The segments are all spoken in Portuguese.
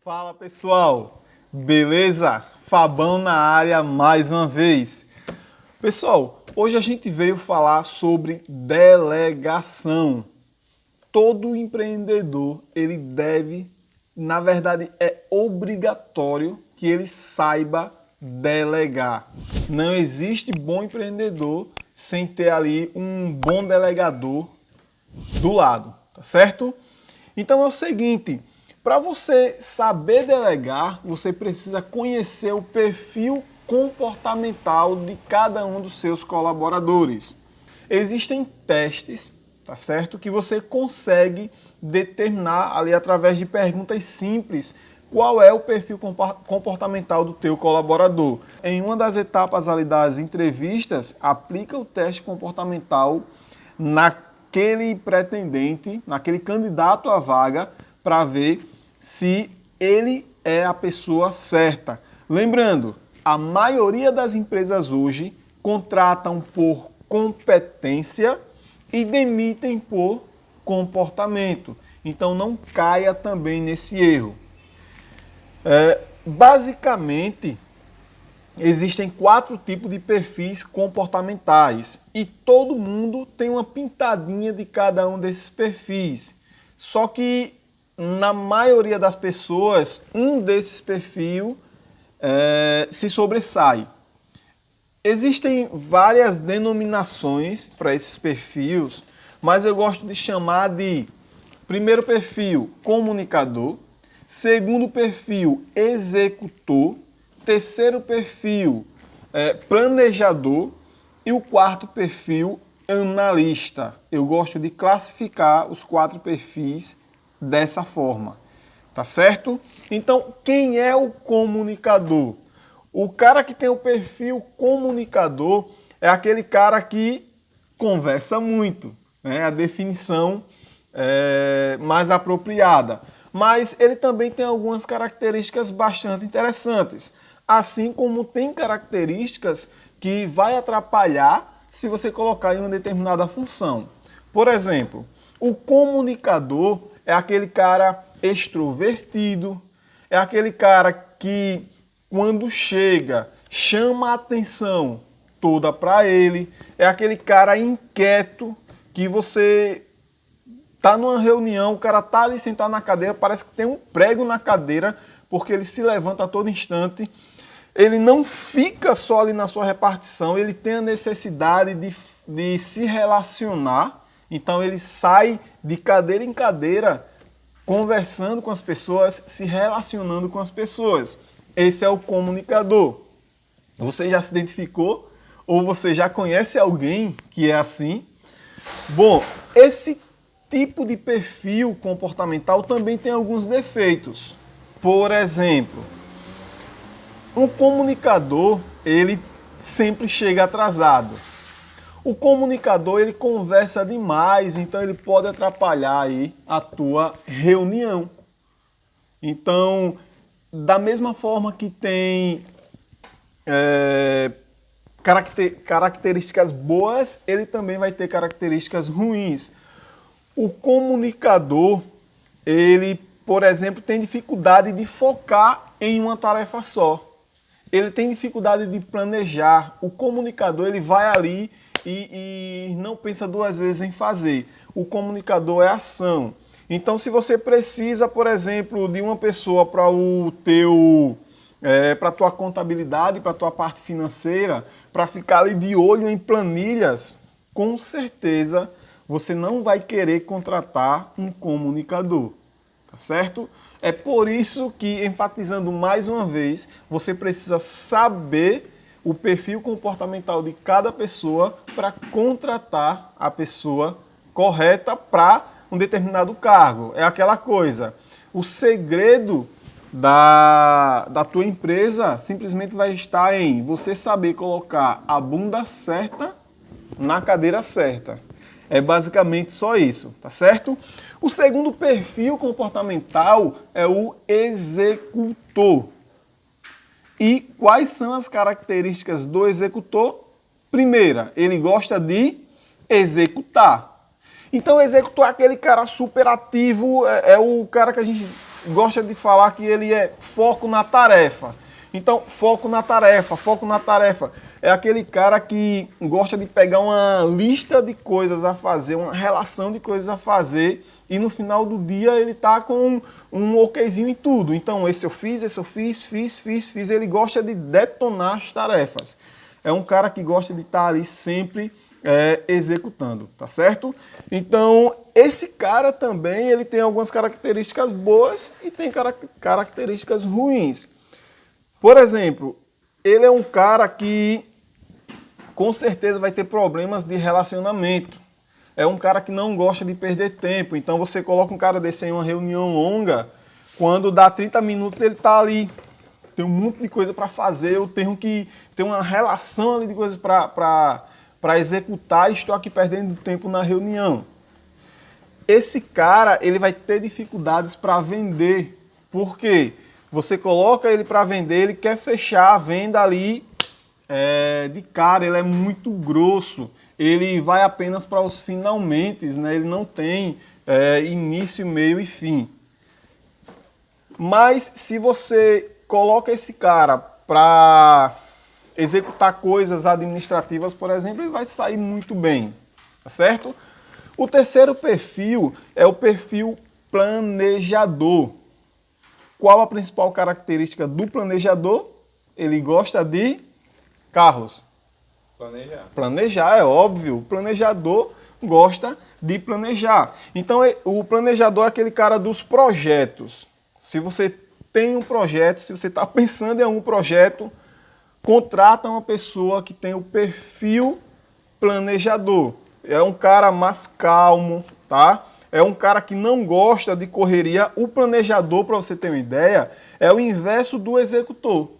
Fala pessoal, beleza? Fabão na área mais uma vez. Pessoal, hoje a gente veio falar sobre delegação. Todo empreendedor, ele deve, na verdade é obrigatório que ele saiba delegar. Não existe bom empreendedor sem ter ali um bom delegador do lado, tá certo? Então é o seguinte, para você saber delegar, você precisa conhecer o perfil comportamental de cada um dos seus colaboradores. Existem testes, tá certo? Que você consegue determinar ali através de perguntas simples qual é o perfil comportamental do teu colaborador. Em uma das etapas ali das entrevistas, aplica o teste comportamental naquele pretendente, naquele candidato à vaga, para ver se ele é a pessoa certa. Lembrando, a maioria das empresas hoje contratam por competência e demitem por comportamento. Então não caia também nesse erro. Basicamente, existem 4 tipos de perfis comportamentais e todo mundo tem uma pintadinha de cada um desses perfis. Só que na maioria das pessoas, um desses perfis se sobressai. Existem várias denominações para esses perfis, mas eu gosto de chamar de primeiro perfil, comunicador, segundo perfil, executor, terceiro perfil, planejador e o quarto perfil, analista. Eu gosto de classificar os 4 perfis dessa forma, tá certo? Então, quem é o comunicador? O cara que tem o perfil comunicador é aquele cara que conversa muito, né? A definição mais apropriada. Mas ele também tem algumas características bastante interessantes, assim como tem características que vai atrapalhar se você colocar em uma determinada função. Por exemplo, o comunicador é aquele cara extrovertido, é aquele cara que quando chega chama a atenção toda para ele, é aquele cara inquieto que você tá numa reunião, o cara tá ali sentado na cadeira, parece que tem um prego na cadeira, porque ele se levanta a todo instante. Ele não fica só ali na sua repartição, ele tem a necessidade de se relacionar. Então ele sai de cadeira em cadeira, conversando com as pessoas, se relacionando com as pessoas. Esse é o comunicador. Você já se identificou? Ou você já conhece alguém que é assim? Bom, esse tipo de perfil comportamental também tem alguns defeitos. Por exemplo, um comunicador, ele sempre chega atrasado. O comunicador, ele conversa demais, então ele pode atrapalhar aí a tua reunião. Então, da mesma forma que tem características boas, ele também vai ter características ruins. O comunicador, ele, por exemplo, tem dificuldade de focar em uma tarefa só. Ele tem dificuldade de planejar. O comunicador, ele vai ali e não pensa 2 vezes em fazer. O comunicador é ação. Então, se você precisa, por exemplo, de uma pessoa para para a tua contabilidade, para a tua parte financeira, para ficar ali de olho em planilhas, com certeza você não vai querer contratar um comunicador, tá certo? É por isso que, enfatizando mais uma vez, você precisa saber o perfil comportamental de cada pessoa para contratar a pessoa correta para um determinado cargo. É aquela coisa, o segredo da tua empresa simplesmente vai estar em você saber colocar a bunda certa na cadeira certa. É basicamente só isso, tá certo? O segundo perfil comportamental é o executor. E quais são as características do executor? Primeira, ele gosta de executar. Então, o executor é aquele cara super ativo, é o cara que a gente gosta de falar que ele é foco na tarefa. Então, foco na tarefa, foco na tarefa. É aquele cara que gosta de pegar uma lista de coisas a fazer, uma relação de coisas a fazer, e no final do dia ele tá com um okzinho em tudo. Então, esse eu fiz, fiz. Ele gosta de detonar as tarefas. É um cara que gosta de estar ali sempre executando, tá certo? Então, esse cara também, ele tem algumas características boas e tem características ruins. Por exemplo, ele é um cara que com certeza vai ter problemas de relacionamento. É um cara que não gosta de perder tempo. Então você coloca um cara desse em uma reunião longa, quando dá 30 minutos ele está ali. Tem um monte de coisa para fazer, eu tenho que ter uma relação ali de coisas para executar e estou aqui perdendo tempo na reunião. Esse cara, ele vai ter dificuldades para vender. Por quê? Você coloca ele para vender, ele quer fechar a venda ali de cara, ele é muito grosso, ele vai apenas para os finalmente, né? Ele não tem início, meio e fim. Mas se você coloca esse cara para executar coisas administrativas, por exemplo, ele vai sair muito bem, tá certo? O terceiro perfil é o perfil planejador. Qual a principal característica do planejador? Ele gosta de... Carlos? Planejar. Planejar, é óbvio. O planejador gosta de planejar. Então, o planejador é aquele cara dos projetos. Se você tem um projeto, se você está pensando em algum projeto, contrata uma pessoa que tem o perfil planejador. É um cara mais calmo, tá? É um cara que não gosta de correria. O planejador, para você ter uma ideia, é o inverso do executor.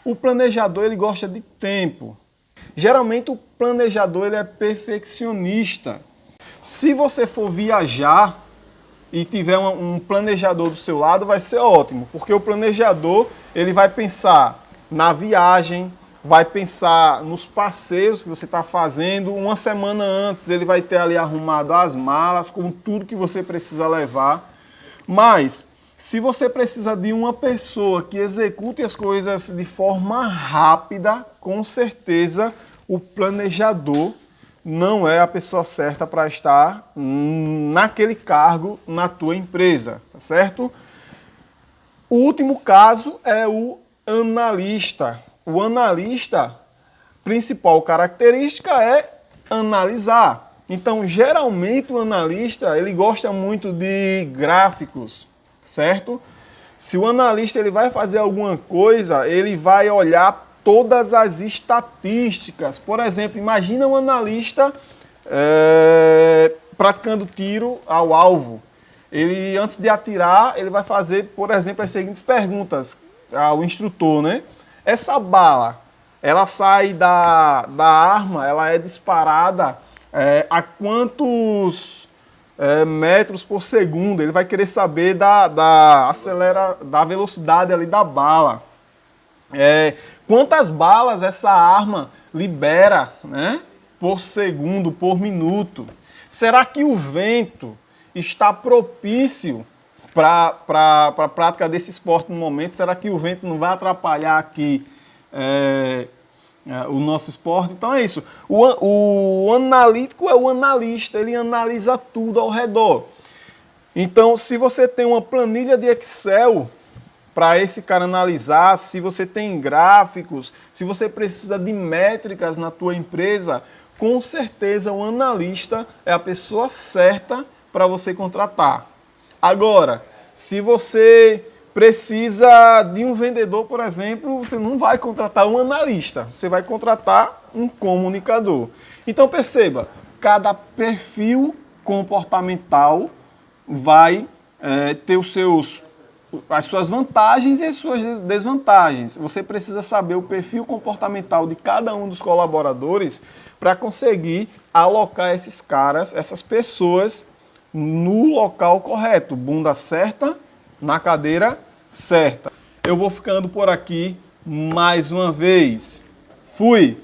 O planejador, ele gosta de tempo. Geralmente, o planejador, ele é perfeccionista. Se você for viajar e tiver um planejador do seu lado, vai ser ótimo, porque o planejador, ele vai pensar na viagem, vai pensar nos passeios que você está fazendo. Uma semana antes, ele vai ter ali arrumado as malas, com tudo que você precisa levar. Mas, se você precisa de uma pessoa que execute as coisas de forma rápida, com certeza o planejador não é a pessoa certa para estar naquele cargo na tua empresa, tá certo? O último caso é o analista. O analista, principal característica é analisar. Então, geralmente o analista, ele gosta muito de gráficos, certo? Se o analista ele vai fazer alguma coisa, ele vai olhar todas as estatísticas. Por exemplo, imagina um analista praticando tiro ao alvo. Ele, antes de atirar, ele vai fazer, por exemplo, as seguintes perguntas ao instrutor, né? Essa bala, ela sai da arma, ela é disparada a quantos metros por segundo? Ele vai querer saber da velocidade ali da bala. Quantas balas essa arma libera, né, por segundo, por minuto? Será que o vento está propício para a prática desse esporte no momento? Será que o vento não vai atrapalhar aqui o nosso esporte? Então é isso. O analítico é o analista, ele analisa tudo ao redor. Então, se você tem uma planilha de Excel para esse cara analisar, se você tem gráficos, se você precisa de métricas na tua empresa, com certeza o analista é a pessoa certa para você contratar. Agora, se você precisa de um vendedor, por exemplo, você não vai contratar um analista, você vai contratar um comunicador. Então perceba, cada perfil comportamental vai ter as suas vantagens e as suas desvantagens. Você precisa saber o perfil comportamental de cada um dos colaboradores para conseguir alocar esses caras, essas pessoas, no local correto, bunda certa, na cadeira certa. Eu vou ficando por aqui mais uma vez. Fui!